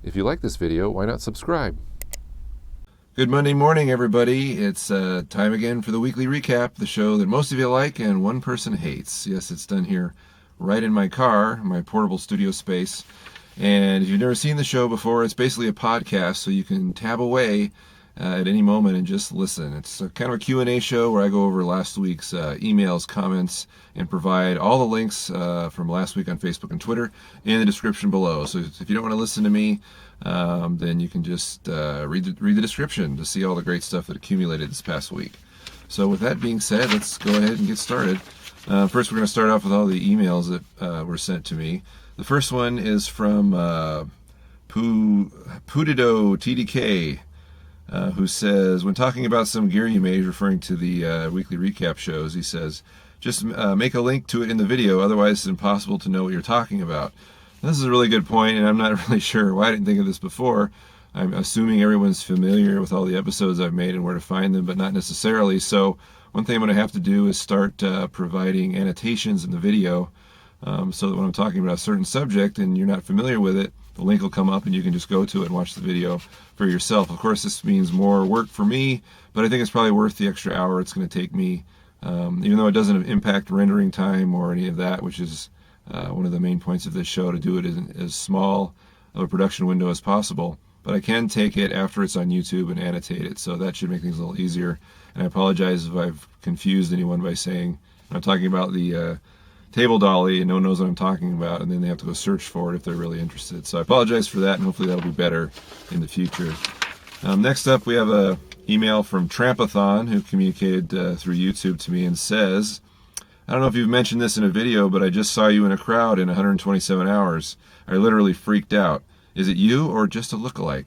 If you like this video, why not subscribe? Good Monday morning, everybody. It's time again for the weekly recap, the show that most of you like and one person hates. Yes, it's done here right in my car, my portable studio space. And if you've never seen the show before, it's basically a podcast, so you can tab away at any moment and just listen. It's kind of a Q&A show where I go over last week's emails, comments, and provide all the links from last week on Facebook and Twitter in the description below. So if you don't want to listen to me, then you can just read the description to see all the great stuff that accumulated this past week. So with that being said, let's go ahead and get started. First, we're going to start off with all the emails that were sent to me. The first one is from Pudido TDK, who says, when talking about some gear you made, referring to the weekly recap shows, he says, just make a link to it in the video, otherwise it's impossible to know what you're talking about. This is a really good point, and I'm not really sure why I didn't think of this before. I'm assuming everyone's familiar with all the episodes I've made and where to find them, but not necessarily. So one thing I'm going to have to do is start providing annotations in the video, so that when I'm talking about a certain subject and you're not familiar with it, the link will come up and you can just go to it and watch the video for yourself. Of course, this means more work for me, but I think it's probably worth the extra hour it's going to take me, even though it doesn't impact rendering time or any of that, which is one of the main points of this show, to do it in as small of a production window as possible. But I can take it after it's on YouTube and annotate it, so that should make things a little easier. And I apologize if I've confused anyone by saying I'm talking about the table dolly and no one knows what I'm talking about, and then they have to go search for it if they're really interested. So I apologize for that, and hopefully that'll be better in the future. Next up, we have a email from Trampathon, who communicated through YouTube to me and says, I don't know if you've mentioned this in a video, but I just saw you in a crowd in 127 hours. I literally freaked out. Is it you or just a lookalike?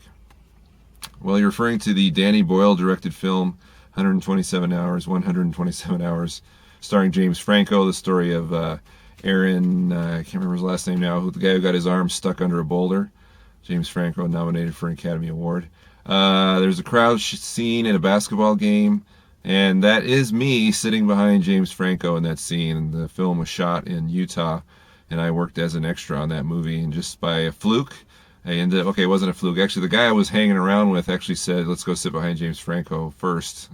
Well, you're referring to the Danny Boyle directed film 127 Hours, starring James Franco, the story of Aaron, I can't remember his last name now, the guy who got his arm stuck under a boulder. James Franco, nominated for an Academy Award. There's a crowd scene at a basketball game, and that is me sitting behind James Franco in that scene. The film was shot in Utah, and I worked as an extra on that movie, and just by a fluke, I ended up, okay, it wasn't a fluke. Actually, the guy I was hanging around with actually said, let's go sit behind James Franco first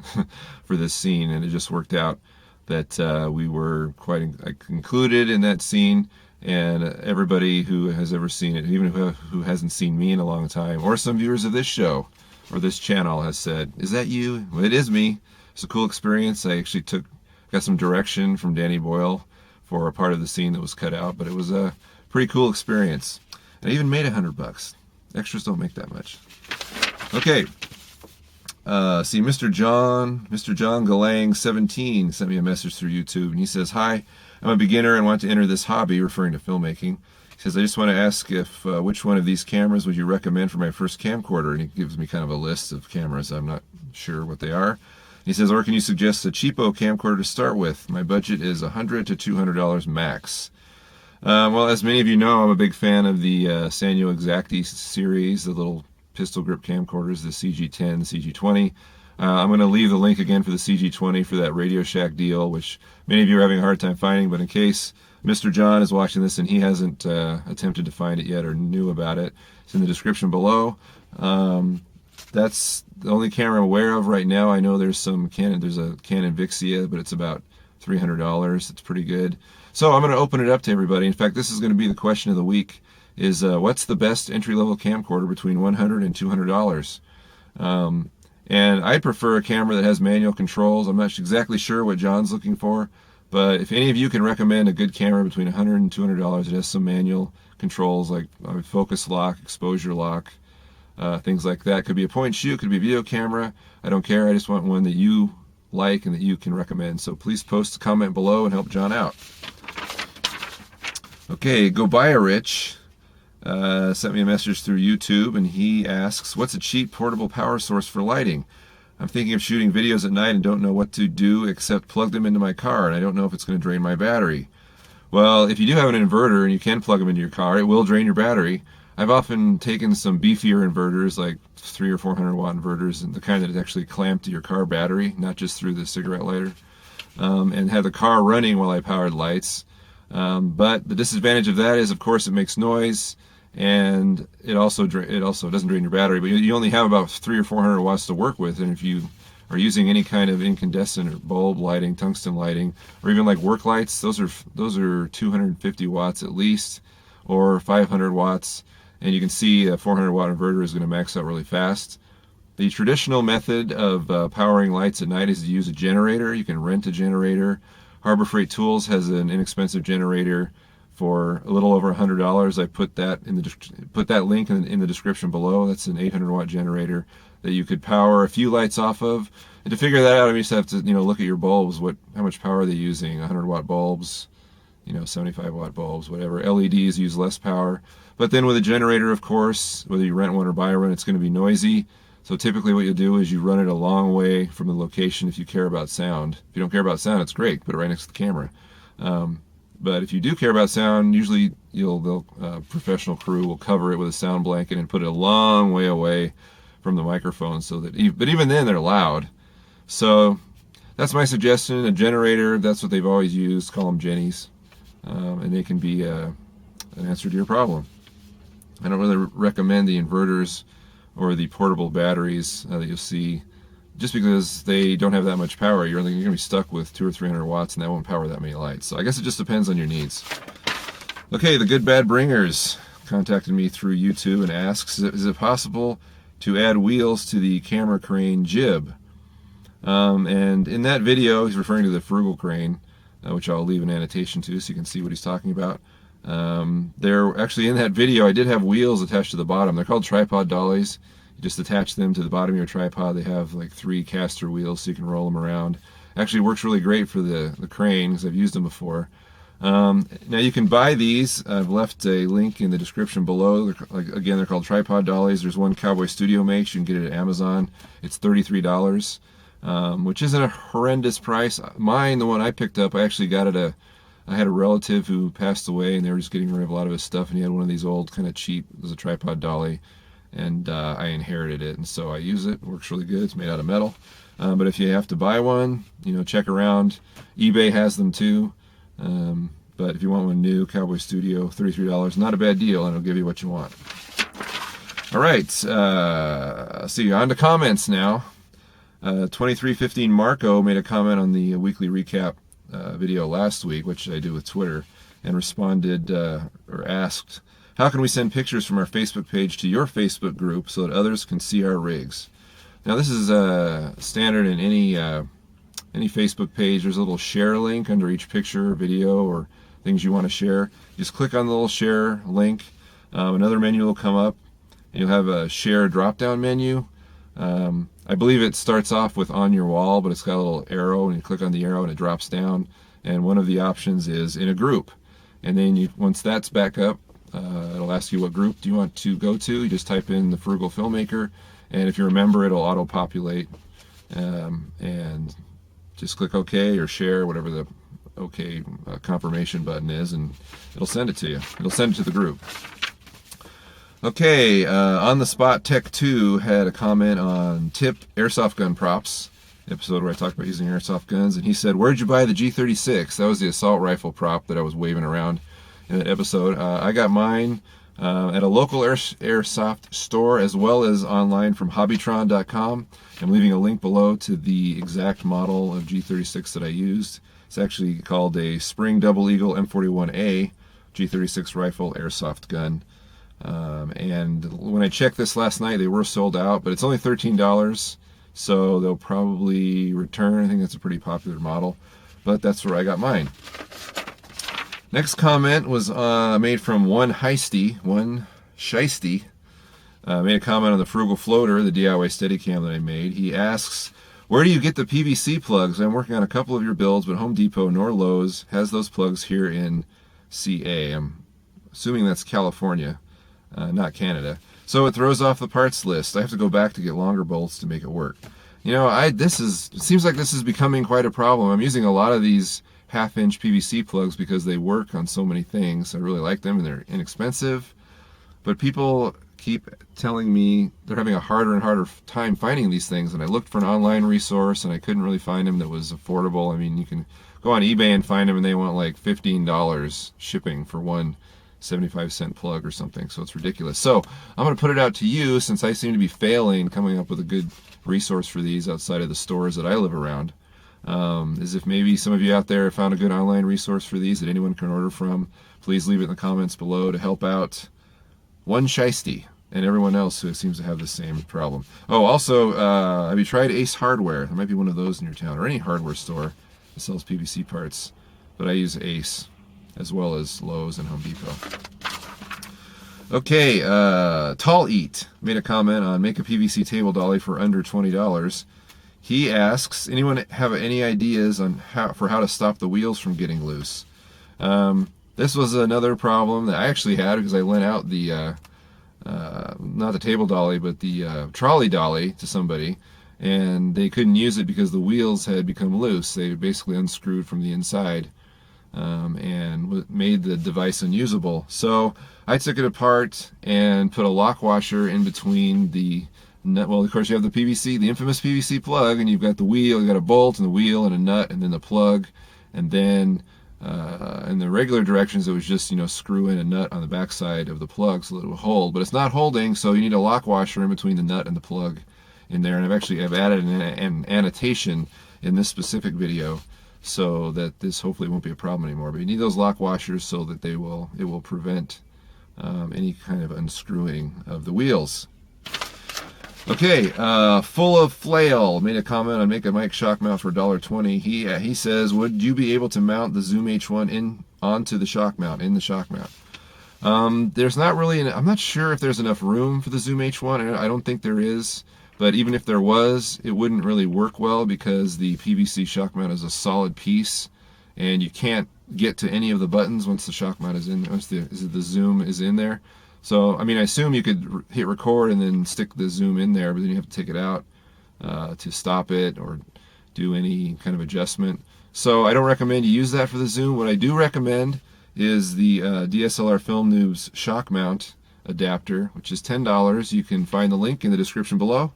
for this scene, and it just worked out that we were quite included in that scene, and everybody who has ever seen it, even who hasn't seen me in a long time, or some viewers of this show or this channel, has said, is that you? Well, it is me. It's a cool experience. I actually got some direction from Danny Boyle for a part of the scene that was cut out, but it was a pretty cool experience. And I even made $100. Extras don't make that much. Okay. See, Mr. John Galang 17 sent me a message through YouTube, and he says, hi, I'm a beginner and want to enter this hobby, referring to filmmaking. He says, I just want to ask if which one of these cameras would you recommend for my first camcorder? And he gives me kind of a list of cameras. I'm not sure what they are. He says, or can you suggest a cheapo camcorder to start with? My budget is $100 to $200 max. Well, as many of you know, I'm a big fan of the Sanyo XACTI series, the little pistol grip camcorders, the CG10, CG20. I'm going to leave the link again for the CG20 for that Radio Shack deal, which many of you are having a hard time finding, but in case Mr. John is watching this and he hasn't attempted to find it yet or knew about it, it's in the description below. That's the only camera I'm aware of right now. I know there's a Canon Vixia, but it's about $300. It's pretty good. So I'm going to open it up to everybody. In fact, this is going to be the question of the week, is what's the best entry-level camcorder between $100 and $200? And I prefer a camera that has manual controls. I'm not exactly sure what John's looking for, but if any of you can recommend a good camera between $100 and $200 that has some manual controls like focus lock, exposure lock, things like that. Could be a point and shoot, could be a video camera. I don't care. I just want one that you like and that you can recommend. So please post a comment below and help John out. Okay, Go Buy a Rich sent me a message through YouTube, and he asks, what's a cheap portable power source for lighting? I'm thinking of shooting videos at night and don't know what to do except plug them into my car, and I don't know if it's going to drain my battery. Well, if you do have an inverter and you can plug them into your car, it will drain your battery. I've often taken some beefier inverters, like 300 or 400 watt inverters, and the kind that is actually clamped to your car battery, not just through the cigarette lighter, and had the car running while I powered lights. But the disadvantage of that is, of course, it makes noise, and it also doesn't drain your battery, but you only have about 300 or 400 watts to work with. And if you are using any kind of incandescent or bulb lighting, tungsten lighting, or even like work lights, those are 250 watts at least, or 500 watts. And you can see a 400 watt inverter is going to max out really fast. The traditional method of powering lights at night is to use a generator. You can rent a generator. Harbor Freight Tools has an inexpensive generator for a little over $100. I put that link in the description below. That's an 800 watt generator that you could power a few lights off of. And to figure that out, I just have to look at your bulbs. How much power are they using? 100 watt bulbs, 75 watt bulbs, whatever. LEDs use less power. But then with a generator, of course, whether you rent one or buy one, it's going to be noisy. So typically what you'll do is you run it a long way from the location if you care about sound. If you don't care about sound, it's great. Put it right next to the camera. But if you do care about sound, usually professional crew will cover it with a sound blanket and put it a long way away from the microphone, but even then they're loud. So that's my suggestion. A generator, that's what they've always used. Call them Jennies, and they can be an answer to your problem. I don't really recommend the inverters or the portable batteries that you'll see, just because they don't have that much power. You're going to be stuck with 200 or 300 watts, and that won't power that many lights. So I guess it just depends on your needs. Okay, the Good Bad Bringers contacted me through YouTube and asks, is it possible to add wheels to the camera crane jib? And in that video, he's referring to the Frugal crane, which I'll leave an annotation to so you can see what he's talking about. They're actually, in that video, I did have wheels attached to the bottom. They're called tripod dollies. You just attach them to the bottom of your tripod. They have like 3 caster wheels so you can roll them around. Actually works really great for the crane because I've used them before. Now you can buy these. I've left a link in the description below. Again, they're called tripod dollies. There's one Cowboy Studio makes. You can get it at Amazon. It's $33, which isn't a horrendous price. Mine, the one I picked up, I actually got it I had a relative who passed away, and they were just getting rid of a lot of his stuff, and he had one of these old, kind of cheap, it was a tripod dolly, and I inherited it, and so I use it. It works really good. It's made out of metal. But if you have to buy one, check around. eBay has them too. But if you want one new, Cowboy Studio, $33, not a bad deal, and it'll give you what you want. All right, see, on to comments now. 2315 Marco made a comment on the weekly recap video last week, which I do with Twitter, and responded or asked, how can we send pictures from our Facebook page to your Facebook group so that others can see our rigs? Now this is standard in any Facebook page. There's a little share link under each picture, video, or things you want to share. Just click on the little share link. Another menu will come up, and you'll have a share drop-down menu. I believe it starts off with on your wall, but it's got a little arrow, and you click on the arrow and it drops down, and one of the options is in a group. And then once that's back up, it'll ask you what group do you want to go to. You just type in the Frugal Filmmaker, and if you're a member, it'll auto-populate, and just click OK or share, whatever the OK confirmation button is, and it'll send it to you. It'll send it to the group. Okay, On the Spot Tech 2 had a comment on tip airsoft gun props, episode where I talked about using airsoft guns, and he said, where'd you buy the G36? That was the assault rifle prop that I was waving around in that episode. I got mine at a local airsoft store, as well as online from hobbytron.com. I'm leaving a link below to the exact model of G36 that I used. It's actually called a Spring Double Eagle M41A G36 rifle airsoft gun. And when I checked this last night, they were sold out, but it's only $13, so they'll probably return. I think that's a pretty popular model, but that's where I got mine. Next comment was made from one Shiesty. Made a comment on the Frugal Floater, the DIY Steadicam that I made. He asks, where do you get the PVC plugs? I'm working on a couple of your builds, but Home Depot nor Lowe's has those plugs here in CA. I'm assuming that's California. Not Canada. So it throws off the parts list. I have to go back to get longer bolts to make it work. It seems like this is becoming quite a problem. I'm using a lot of these half-inch PVC plugs because they work on so many things. I really like them, and they're inexpensive. But people keep telling me they're having a harder and harder time finding these things, and I looked for an online resource, and I couldn't really find them that was affordable. I mean, you can go on eBay and find them, and they want like $15 shipping for one 75-cent plug or something, so it's ridiculous. So I'm going to put it out to you, since I seem to be failing coming up with a good resource for these outside of the stores that I live around. Is if maybe some of you out there found a good online resource for these that anyone can order from, please leave it in the comments below to help out one Shiesty and everyone else who seems to have the same problem. Oh, also, have you tried Ace Hardware? There might be one of those in your town, or any hardware store that sells PVC parts. But I use Ace, as well as Lowe's and Home Depot. Okay, Tall Eat made a comment on make a PVC table dolly for under $20. He asks, anyone have any ideas on how to stop the wheels from getting loose? This was another problem that I actually had, because I lent out the not the table dolly, but the trolley dolly to somebody, and they couldn't use it because the wheels had become loose. They basically unscrewed from the inside, and made the device unusable. So I took it apart and put a lock washer in between the nut. Well, of course you have the PVC, the infamous PVC plug, and you've got the wheel, you've got a bolt and the wheel and a nut, and then the plug, and then in the regular directions it was just, screw in a nut on the back side of the plug so that it would hold, but it's not holding, so you need a lock washer in between the nut and the plug in there. And I've added an annotation in this specific video so that this hopefully won't be a problem anymore. But you need those lock washers so that it will prevent any kind of unscrewing of the wheels. Okay, Full of Flail made a comment on make a mic shock mount for $1.20. He says, would you be able to mount the Zoom H1 onto the shock mount, in the shock mount? There's not really, I'm not sure if there's enough room for the Zoom H1. I don't think there is, but even if there was, it wouldn't really work well because the PVC shock mount is a solid piece, and you can't get to any of the buttons once the shock mount is in, once the zoom is in there. So, I assume you could hit record and then stick the zoom in there, but then you have to take it out to stop it or do any kind of adjustment. So I don't recommend you use that for the zoom. What I do recommend is the DSLR Film Noob's shock mount adapter, which is $10. You can find the link in the description below.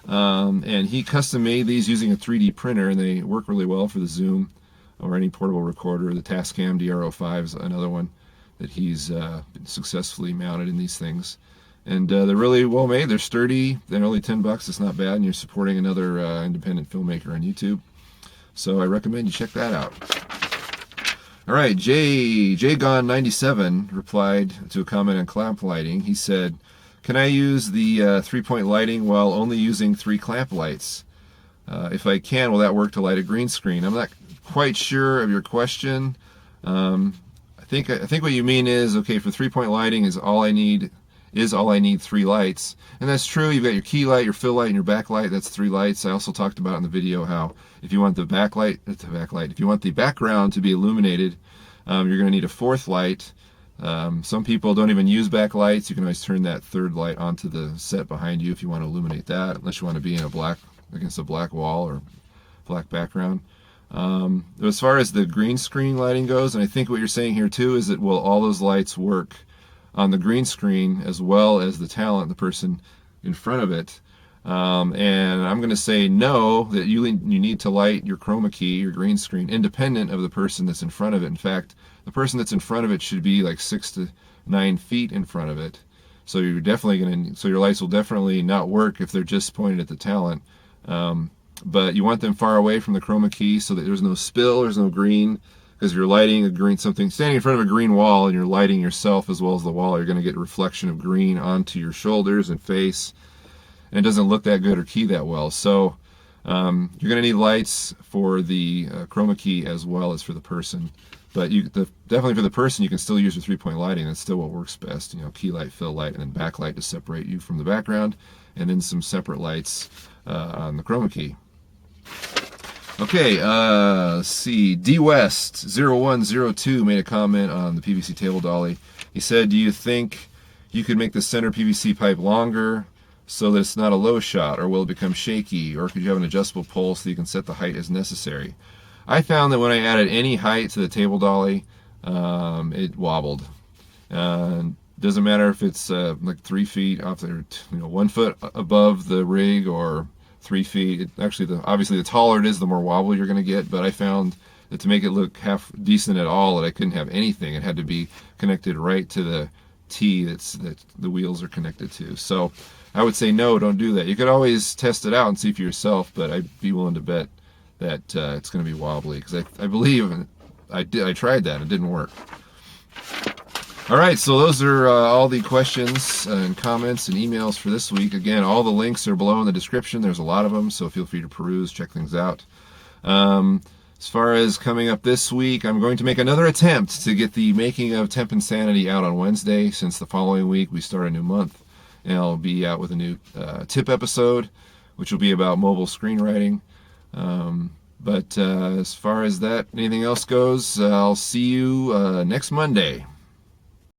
And he custom made these using a 3D printer, and they work really well for the zoom or any portable recorder. The Tascam DR05 is another one that he's been successfully mounted in these things, and they're really well made. They're sturdy. They're only $10. It's not bad, and you're supporting another independent filmmaker on YouTube. So I recommend you check that out. All right, JGone97 replied to a comment on clamp lighting. He said, "Can I use the 3-point lighting while only using 3 clamp lights? If I can, will that work to light a green screen?" I'm not quite sure of your question. I think what you mean is, okay, for 3-point lighting is all I need 3 lights, and that's true. You've got your key light, your fill light, and your backlight. That's 3 lights. I also talked about in the video how if you want if you want the background to be illuminated, you're going to need a 4th light. Some people don't even use backlights. You can always turn that 3rd light onto the set behind you if you want to illuminate that, unless you want to be in against a black wall or black background. As far as the green screen lighting goes, and I think what you're saying here too is that will all those lights work on the green screen as well as the talent, the person in front of it? And I'm going to say no, that you need to light your chroma key, your green screen, independent of the person that's in front of it. In fact, the person that's in front of it should be like 6 to 9 feet in front of it. So you're definitely so your lights will definitely not work if they're just pointed at the talent. But you want them far away from the chroma key so that there's no spill, there's no green, because you're lighting something standing in front of a green wall, and you're lighting yourself as well as the wall. You're going to get a reflection of green onto your shoulders and face, and it doesn't look that good or key that well. So you're going to need lights for the chroma key as well as for the person. But definitely for the person, you can still use your 3-point lighting. That's still what works best. Key light, fill light, and then backlight to separate you from the background, and then some separate lights on the chroma key. Okay, let's see. DWest0102 made a comment on the PVC table dolly. He said, do you think you could make the center PVC pipe longer so that it's not a low shot, or will it become shaky, or could you have an adjustable pole so you can set the height as necessary? I found that when I added any height to the table dolly, it wobbled. Doesn't matter if it's like 3 feet off there, 1 foot above the rig, or 3 feet. Obviously the taller it is, the more wobble you're going to get, but I found to make it look half decent at all, that I couldn't have anything. It had to be connected right to the T that the wheels are connected to. So I would say no, don't do that. You could always test it out and see for yourself, but I'd be willing to bet that it's going to be wobbly, because I believe I tried that and it didn't work. All right, so those are all the questions and comments and emails for this week. Again, all the links are below in the description. There's a lot of them, so feel free to peruse, check things out. As far as coming up this week, I'm going to make another attempt to get the making of Temp Insanity out on Wednesday, since the following week we start a new month. And I'll be out with a new tip episode, which will be about mobile screenwriting. But as far as that, anything else goes, I'll see you next Monday.